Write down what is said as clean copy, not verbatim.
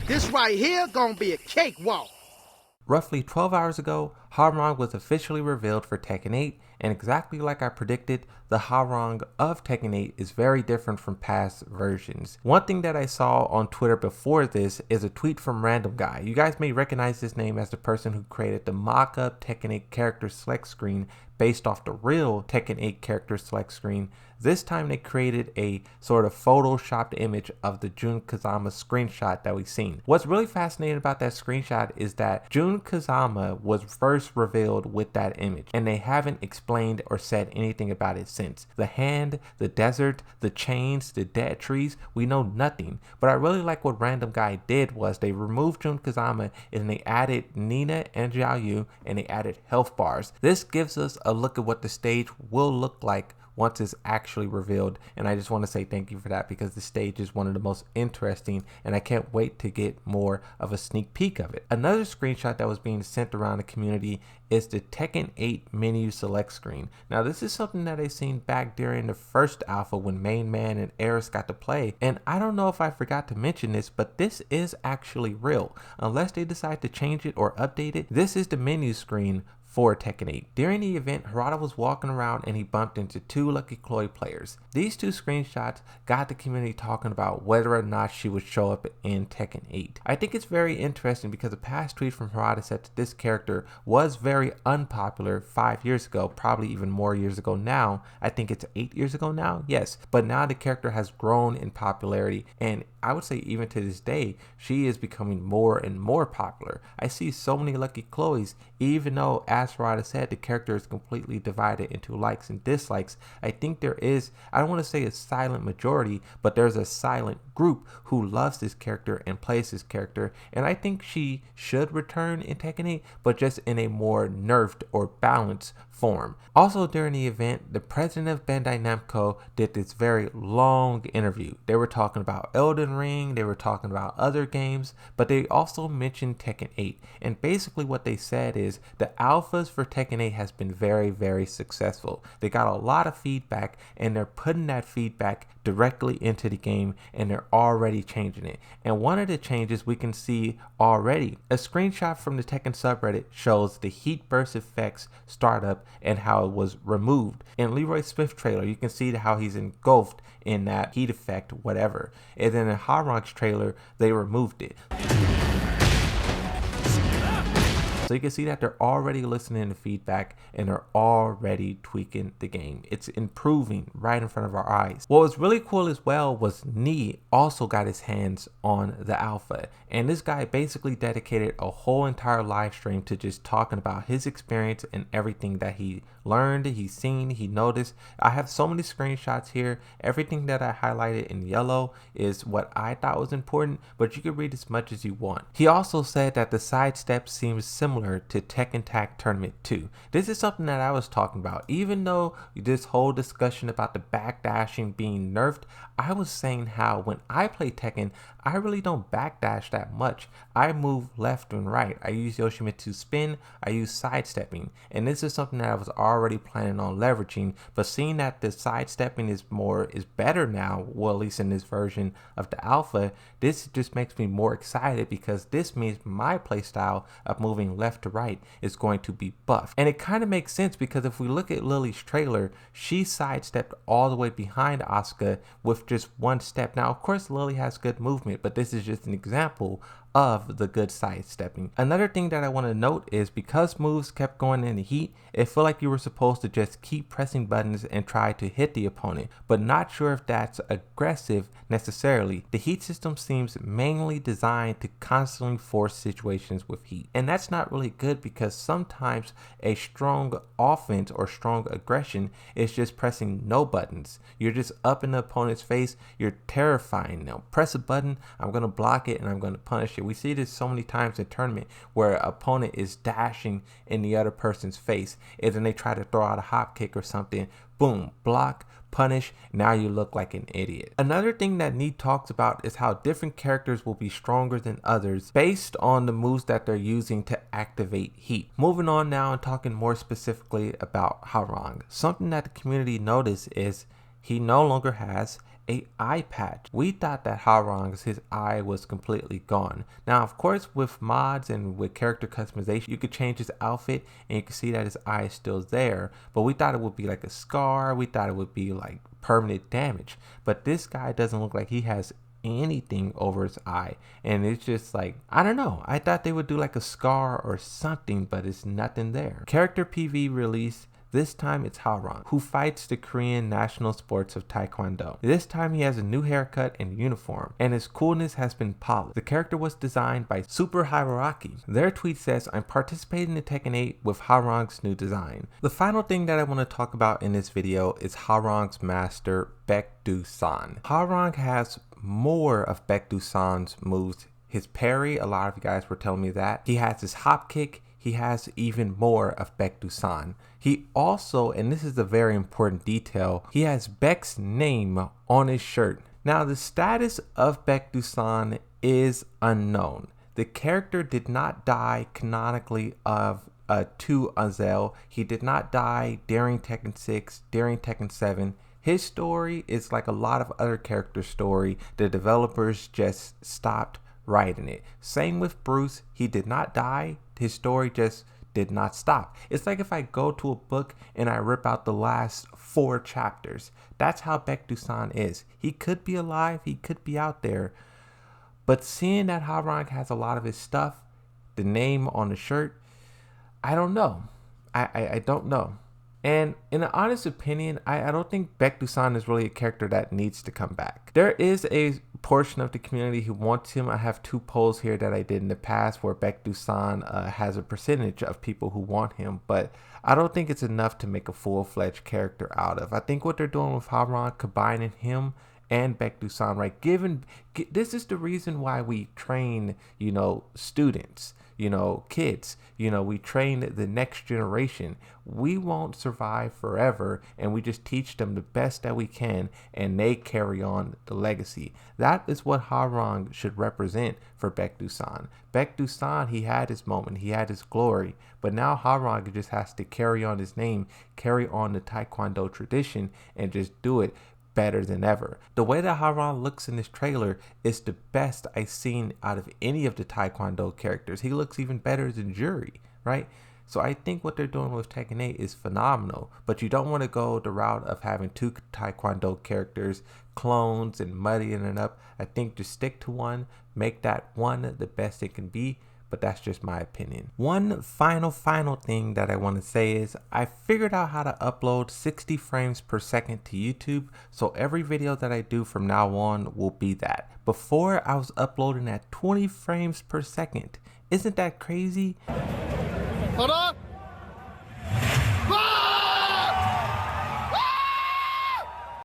This right here gonna be a cakewalk. Roughly 12 hours ago, Hwoarang was officially revealed for Tekken 8, and exactly like I predicted, the Hwoarang of Tekken 8 is very different from past versions. One thing that I saw on Twitter before this is a tweet from Random Guy. You guys may recognize this name as the person who created the mock-up Tekken 8 character select screen based off the real Tekken 8 character select screen. This time they created a sort of photoshopped image of the Jun Kazama screenshot that we've seen. What's really fascinating about that screenshot is that Jun Kazama was first revealed with that image, and they haven't explained or said anything about it since. The hand, the desert, the chains, the dead trees, we know nothing. But I really like what Random Guy did was they removed Jun Kazama and they added Nina and Jiaoyu, and they added health bars. This gives us a look at what the stage will look like once it's actually revealed, and I just want to say thank you for that because the stage is one of the most interesting and I can't wait to get more of a sneak peek of it. Another screenshot that was being sent around the community is the Tekken 8 menu select screen. Now this is something that I seen back during the first alpha when Main Man and Eris got to play, and I don't know if I forgot to mention this, but this is actually real. Unless they decide to change it or update it, this is the menu screen for Tekken 8. During the event, Harada was walking around and he bumped into two Lucky Chloe players. These two screenshots got the community talking about whether or not she would show up in Tekken 8. I think it's very interesting because a past tweet from Harada said that this character was very unpopular 5 years ago, probably even more years ago now. I think it's 8 years ago now, yes. But now the character has grown in popularity, and I would say even to this day, she is becoming more and more popular. I see so many Lucky Chloes, even though, as Harada said, the character is completely divided into likes and dislikes. I think there is, I don't want to say a silent majority, but there's a silent group who loves this character and plays this character, and I think she should return in Tekken 8, but just in a more nerfed or balanced form. Also during the event, the president of Bandai Namco did this very long interview. They were talking about Elden Ring, they were talking about other games, but they also mentioned Tekken 8. And basically what they said is the alphas for Tekken 8 has been very, very successful. They got a lot of feedback and they're putting that feedback directly into the game, and they're already changing it. And one of the changes we can see already, a screenshot from the Tekken subreddit shows the heat burst effects startup and how it was removed. In Leroy Smith trailer, you can see how he's engulfed in that heat effect, whatever. And then in Hwoarang's trailer, they removed it. So you can see that they're already listening to feedback and they're already tweaking the game. It's improving right in front of our eyes. What was really cool as well was Nee also got his hands on the alpha. And this guy basically dedicated a whole entire live stream to just talking about his experience and everything that he learned, he's seen, he noticed. I have so many screenshots here. Everything that I highlighted in yellow is what I thought was important, but you can read as much as you want. He also said that the sidestep seems similar to Tekken Tag Tournament 2. This is something that I was talking about. Even though this whole discussion about the backdashing being nerfed, I was saying how when I play Tekken, I really don't backdash that much. I move left and right. I use Yoshimitsu spin, I use sidestepping, and this is something that I was already planning on leveraging, but seeing that the sidestepping is better now, well at least in this version of the alpha, this just makes me more excited because this means my playstyle of moving left to right is going to be buffed. And it kind of makes sense because if we look at Lily's trailer, she sidestepped all the way behind Asuka with just one step. Now of course Lily has good movement, but this is just an example of the good sidestepping. Another thing that I want to note is because moves kept going in the heat, it felt like you were supposed to just keep pressing buttons and try to hit the opponent, but not sure if that's aggressive necessarily. The heat system seems mainly designed to constantly force situations with heat, and that's not really good because sometimes a strong offense or strong aggression is just pressing no buttons. You're just up in the opponent's face, you're terrifying them. Press a button, I'm going to block it and I'm going to punish it. We see this so many times in tournament where an opponent is dashing in the other person's face and then they try to throw out a hop kick or something. Boom, block, punish, now you look like an idiot. Another thing that Nee talks about is how different characters will be stronger than others based on the moves that they're using to activate heat. Moving on now and talking more specifically about Hwoarang. Something that the community noticed is he no longer has a eye patch. We thought that Hwoarang's his eye was completely gone. Now, of course, with mods and with character customization, you could change his outfit and you can see that his eye is still there. But we thought it would be like a scar. We thought it would be like permanent damage. But this guy doesn't look like he has anything over his eye, and it's just like, I don't know, I thought they would do like a scar or something, but it's nothing there. Character PV release. This time it's Hwoarang, who fights the Korean national sports of Taekwondo. This time he has a new haircut and uniform, and his coolness has been polished. The character was designed by Super Hiraraki. Their tweet says, I'm participating in Tekken 8 with Hwoarang's new design. The final thing that I want to talk about in this video is Hwoarang's master, Baekdu-san. Hwoarang has more of Baekdu-san's moves. His parry, a lot of you guys were telling me that. He has his hop kick. He has even more of Baekdu-san. He also, and this is a very important detail, he has Baek's name on his shirt. Now, the status of Baekdu-san is unknown. The character did not die canonically to Azel. He did not die during Tekken 6, during Tekken 7. His story is like a lot of other characters' story. The developers just stopped writing it. Same with Bruce. He did not die. His story just did not stop. It's like if I go to a book and I rip out the last 4 chapters. That's how Baekdu-san is. He could be alive. He could be out there. But seeing that Hwoarang has a lot of his stuff, the name on the shirt, I don't know. I don't know. And in an honest opinion, I don't think Baekdu-san is really a character that needs to come back. There is a portion of the community who wants him. I have 2 polls here that I did in the past where Baekdu-san has a percentage of people who want him, but I don't think it's enough to make a full-fledged character out of. I think what they're doing with Hwoarang, combining him and Baekdu-san, right? This is the reason why we train, students, kids, we train the next generation. We won't survive forever, and we just teach them the best that we can, and they carry on the legacy. That is what Hwoarang should represent for Baekdu-san. Baekdu-san, he had his moment, he had his glory, but now Hwoarang just has to carry on his name, carry on the Taekwondo tradition, and just do it better than ever. The way that Hwoarang looks in this trailer is the best I've seen out of any of the Taekwondo characters. He looks even better than Juri, right? So I think what they're doing with Tekken 8 is phenomenal, but you don't want to go the route of having 2 Taekwondo characters, clones, and muddying it up. I think just stick to one, make that one the best it can be, but that's just my opinion. One final thing that I want to say is I figured out how to upload 60 frames per second to YouTube, so every video that I do from now on will be that. Before, I was uploading at 20 frames per second. Isn't that crazy? Hold on.